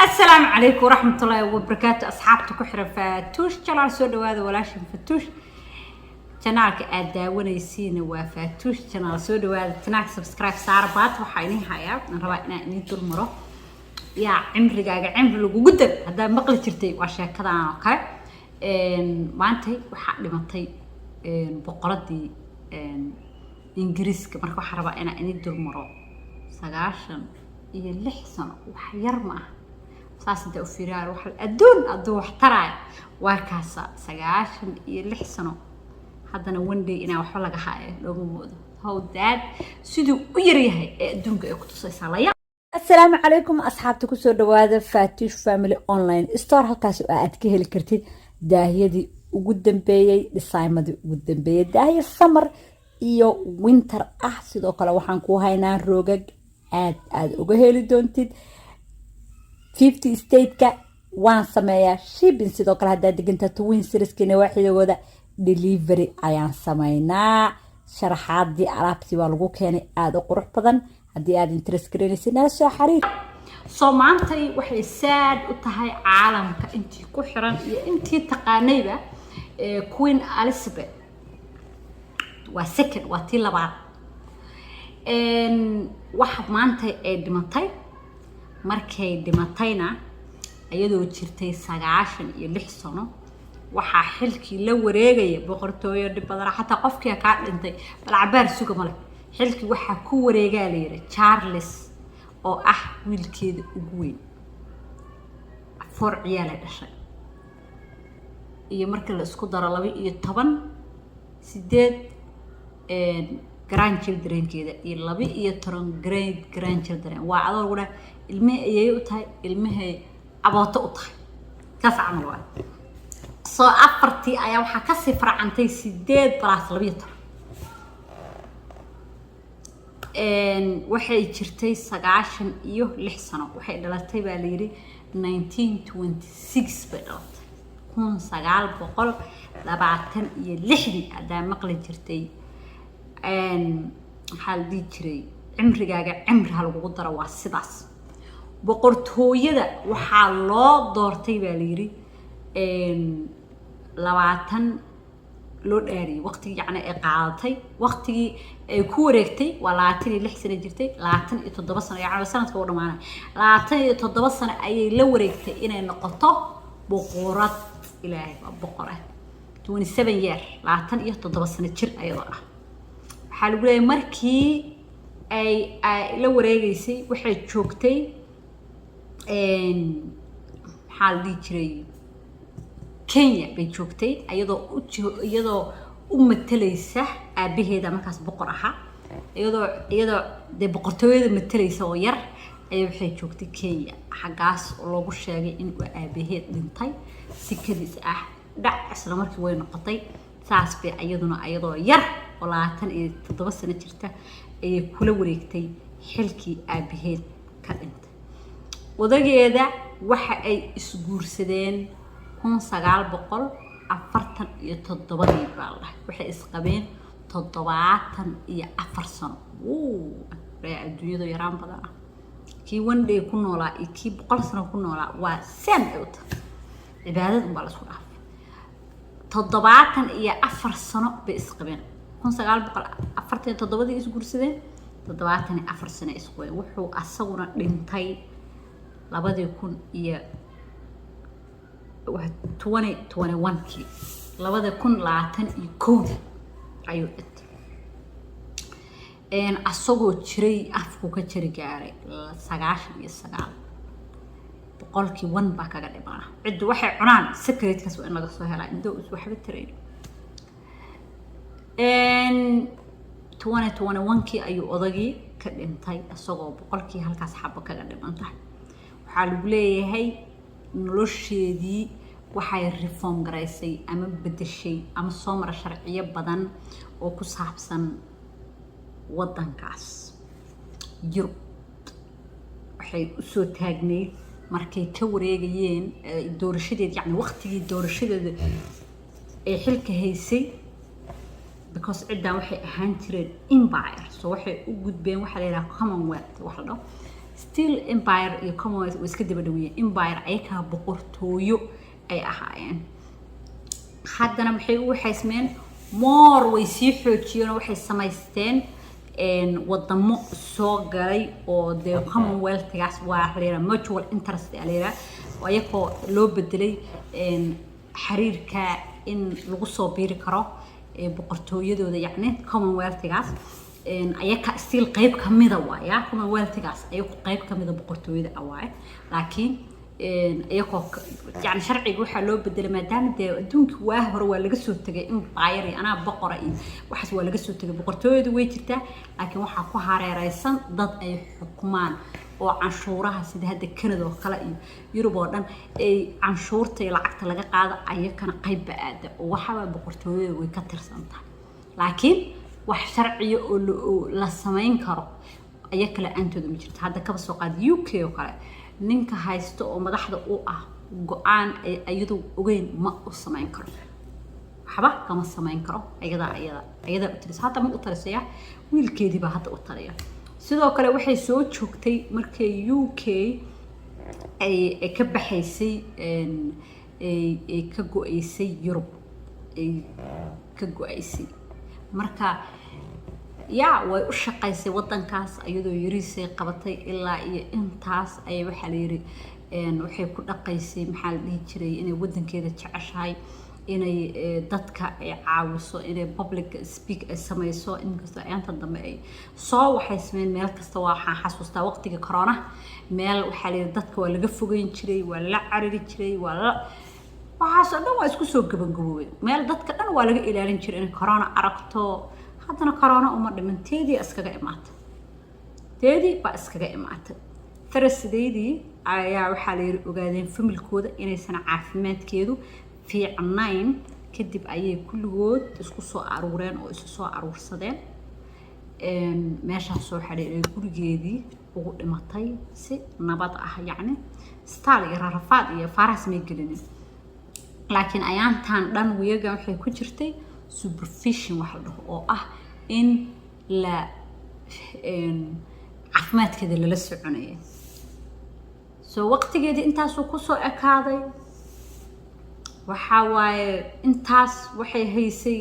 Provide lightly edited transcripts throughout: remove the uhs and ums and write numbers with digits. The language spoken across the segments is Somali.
السلام عليكم ورحمة الله وبركاته أصحابتي كحرة فاتوش جلال سو دواada walaashin fatuush channelka aad daawanaysiin waa fatuush channel soo dhawaada channelka subscribe saar baad waxa inii hayaa aan rabaa inaan inii dul maro yaa cimrigaaga cimri lagu gudab hadaa maqli jirtay waa sheekadan oo kale maanta waxa dhimatay boqoradii ingiriiska marka waxa rabaa inaan inii dul maro 96 sano wax yar ma ah ساسد أفيرار وحل أدون وحترى وكاسة 96 سنة هذا نوندي إنا وحلا جحاية لو موجود هو داد سيدو ويريها دونك يكتوس ساليا السلام عليكم أصحابتكم سو دواده فاتوش فاميلي أونلاين ستور هالكاسو أتكيه الكرتين داهية دي وقدم بيي ديسايما دي وقدم بيي داهية السمر إيو وينتر أحسد وقلا وحانكو هاينا روغاق آد وقهيلي دونتيد 50 ستيتك وان سمايا شيبين سيدو كلا هدا دقنتا توين سيرسكينا واحدة ودا ديليفري ايان سماينا شرحات دي عرابتي والغو كيني آدو قروح بدن هدي آد انترسكريني سينا سو حرير سو مانتي وحي ساد وتهاي عالمك انتي كحران انتي تقانيبا كوين أليسابيث وسكن واتي لبعض واحد مانتي دمانتي markay dhimatayna ayadoo jirtay 96 sano waxa xilkii la wareegay boqortooyo dibadara xataa qofkii ka dhintay bal cabaar suga male xilkii waxa ku wareegaa leeyahay Charles oo ah wiilkeeda ugu weyn afar ciyaal dhashay iyo markii la isku daro 12 grandchildren keeda iyo 12 great grandchildren waa adoo wada ilmaha ayay u tahay ilmaha abooto u tahay kaas camal waa soo afartii ayaa waxa ka sii farcantay 8 plus 12 waxay jirtay 96 sano waxay dhalatay baa la yiri 1926 bay dhalatay 1926 adaa maqli jirtay حال دي جري عمرجاga عمر هالوجو درا واسداس بقرتويدا waxa loo doortay baa la yiri 20 loo dheeri waqti yaani ay qaadatay waqtigi ay ku wareegtay waa 26 sano jirtay 27 sano yaani sanadka oo dhamaanay 27 sano ayay la wareegtay inay noqoto boqorad ilaahay boqorad 27 year 27 sano jir ayadoo ah waxaa lagu leeyahay markii ay la wareegaysay waxay joogtay maxaa la jiray Kenya bay joogtay iyadoo u matalaysa aabaheeda markaas boqor ahaa iyadoo de boqortooyada matalaysa oo yar ay waxay joogtay Kenya xagaas oo loogu sheegay in uu aabaheed dhintay si kadis ah dhac isla markii way noqotay saas bay iyadoo yar walaatan iyo 7 sano jirta ay kula wareegtay xilkii aabaheed ka dhintay wadageeda waxa ay isguursadeen 1947 baa waxay isqabeen 74 sano ee adduunyada yaraan badan kii one day ku noolaa iyo kii 100 sano ku noolaa waa same out cibaadad baa la isku dhaafay 74 sano bay isqabeen 1947 isguursadeen 74 sano isqoyn wuxuu asaguna dhintay 2021 kii 2021 ayuu dhintay asagoo jiray afku ka jiri gaaray 99 boqolkii 1 baa kaga dhimanaa cid waxay cunaan secretkaas waa in laga soo helaa indoo is waxba tireen 2021 kii ayuu odagii ka dhintay asagoo boqolkii halkaas xabba kaga dhimantay waxa lagu leeyahay nolosheedii waxay reform garaysay ama bedeshay ama soo mar sharciyo badan oo ku saabsan wadankaas Yurub waxay u soo taagnay markay ka wareegayeen doorashadeed yani waqtigii doorashadeeda ee xilka haysay because ciidan waxay ahaan jireen empire so waxay u gudbeen waxa la yiraahdo commonwealth wax la dhaho still empire iyo commonwealth way iska daba dhaweeyeen empire ayakaa boqortooyo ay ahaayeen haddana maxay u waxaysmeen more way sii xoojiyeen waxay samaysteen wadamo soo galay oo the commonwealthgaas waa reera mutual interest aleera ayagoo loo bedelay xiriirka in lagu soo biiri karo boqortooyadooda yacni commonwealthgaas ayaka still qayb kamida waaya commonwealthgaas ayagu qayb kamida boqortooyada awaay laakiin ayagoo yani sharciga waxaa loo bedelay maadaama dee adduunka waa hore waa laga soo tagay empire iyo anaa boqora iyo waxaas waa laga soo tagay boqortooyadu way jirtaa laakiin waxaa ku hareeraysan dad ay xukumaan oo canshuuraha sida hadda Canada oo kale iyo Europe oo dhan ay canshuurta iyo lacagta laga qaado ayakana qayb aada oo waxa boqortooyadu way ka tirsantahay laakiin wax sharciyo oo la sameyn karo ayaka la antooda ma jirto hadda ka soo qaad UK oo kale ninka haysto oo madaxda u ah go'aan ay ayadu ogeyn ma u sameyn karo waxba kama sameyn karo ayada u tirsan hadda ma u tirsan wiilkeedii baa hadda u taliya sidoo kale waxay soo joogtay markay UK ay ka baxaysay ay ka go'aysay Europe ay ka go'aysay marka yaa way u shaqaysay wadankaas ayadoo yariisay qabatay ilaa iyo intaas ay waxa la yiri waxay ku dhaqaysay maxaa la dhihi jiray inay wadankeeda jeceshahay inay dadka ay caawiso inay public speak ay samayso inkastoo ayanta dambe ay soo waxay sameeyeen meel kasta waxaan xasuustaa waqtiga corona meel waxa la yiri dadka waa laga fogeyn jiray waa la cariri jiray waa la waxaas dhan waa isku soo gabagaboobay meel dadka dhan waa laga ilaalin jiray in corona aragto haddana corona uma dhimanteedii iskaga imaatay teedii baa iskaga imaatay Thursday ayaa waxa la yiri ogaadeen familkooda inaysan caafimaadkeedu fiicnayn kadib ayay kulligood isku soo aruureen oo isu soo aruursadeen meeshaas soo xariiray gurigeedii ugu dhimatay si nabad ah yacni staal iyo rafaad iyo faras ma gelin laakiin ayaantan dhan wiyaga waxay ku jirtay supervision wax la dhaho oo ah in la caafimaadkeeda lala soconayo soo waqtigeedii intaas uu ku soo ekaaday waxa waaye intaas waxay haysay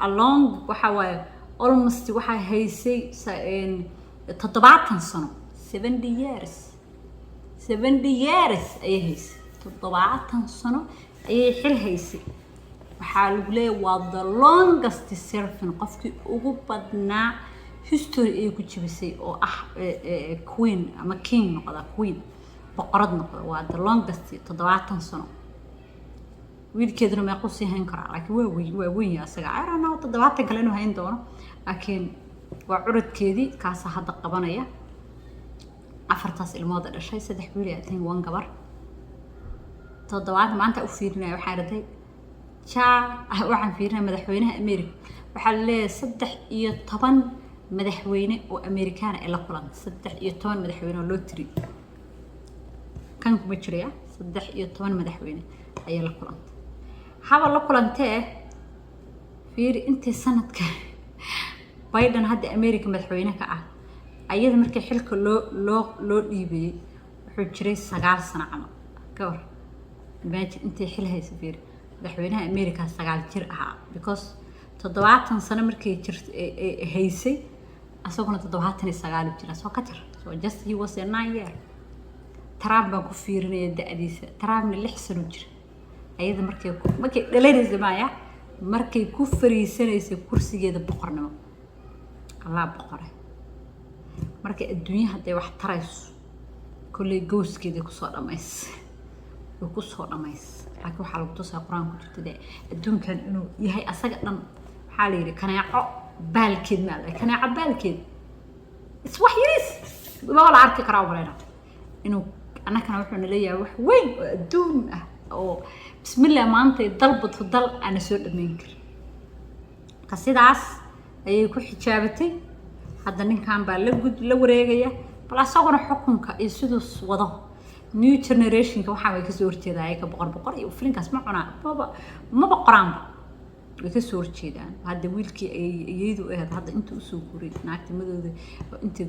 along waxa waaye almost waxay haysay 70 sano 70 years ayay haysay 70 sano ayay xil haysay waxaa lagu leeyahay waa the longest serving qofkii ugu badnaa history ay ku jibisay oo ah queen ama king noqda queen boqorad noqda waa the longest 70 sano wiilkeeduna ma qosii hayn karaa laakiin waa weyn asaga ayraana 70 kale inuu hayn doono laakiin waa curadkeedii kaas hadda qabanaya afartaas ilmooda dhashay 3 wiil iyo 1 gabar 7 maanta u fiirinay waxa raday waxaan fiirinay madaxweynaha America waxa la leeyahay 13 madaxweyne oo Amerikaan ah la kulan 13 madaxweyne oo loo tiri kan kuma jiraya 13 madaxweyne ayaa la kulan haba la kulantee fiiri intii sanadka Biden hadda America madaxweyne ka ah ayada markii xilka loo dhiibay wuxuu jiray 9 sano camal gabar imagine intii xil haysa fiiri madaxweynaha America 9 jir ahaa because 70 sano markii jirtay haysay asaguna 79 jir soo ka tir so just he was a 9 year Trump baa ku fiirinay da'diisa Trump 6 sano jir ayada markay dhaleynaysa maaya markay ku fariisanaysay kursigeeda boqornimo Allah boqoray markay adduunyaha haday wax tarayso kulay gooskeeda ku soo dhamaysay laakiin waxa lagu tusaa quraanku jirtay adduunkan inuu yahay asaga dhan waxa la yiri kanaaco baalkeed ma leh kanaaco baalkeed wax yaris ma wala arki karaa walaana inuu anakana wuxuu leeyahay wax weyn oo adduun ah oo bismillah maanta dalbad dal ana soo dhameyn kar ka sidaas ayay ku xijaabatay hadda ninkan baa la wareegaya bal asaguna xukunka iyo sidoo wado new generation ka waxa way ka soo horjeedaa ay ka boqor iyo filinkaas ma cunaa ma boqoraan way ka soo horjeedaan hadda wiilkii iyadu ahayd hadda intuu usoo guuray naagtimadooda inta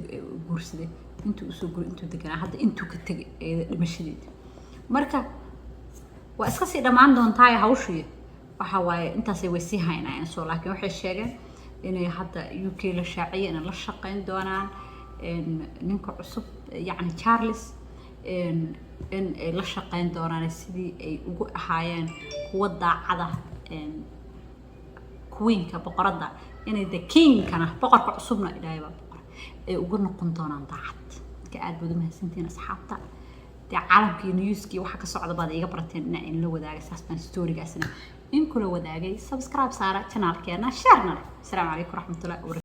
guursaday intuu usoo guuray intuu deganaa hadda intuu ka tegay dhimashadeeda marka waa iska sii dhammaan doontaa hawshii waxa waaye intaasay way sii haynayaan soo laakiin waxay sheegeen inay hadda UK la shaaciyay inay la shaqayn doonaan ninka cusub yacni Charles in ay la shaqayn doonaan sidii ay ugu ahaayeen kuwa daacada queenka boqorada inay the king-kana boqorka cusubna ilaahay baa boqor ay ugu noqon doonaan daacad ka aad baad u mahadsantiin asxaabta caalamkii newskii waxa ka socda baad iga barateen in la wadaago saasban storygaasna in kula wadaagay subscribe saara channelkeena share na assalamu alaykum warahmatullahi wabarakatuh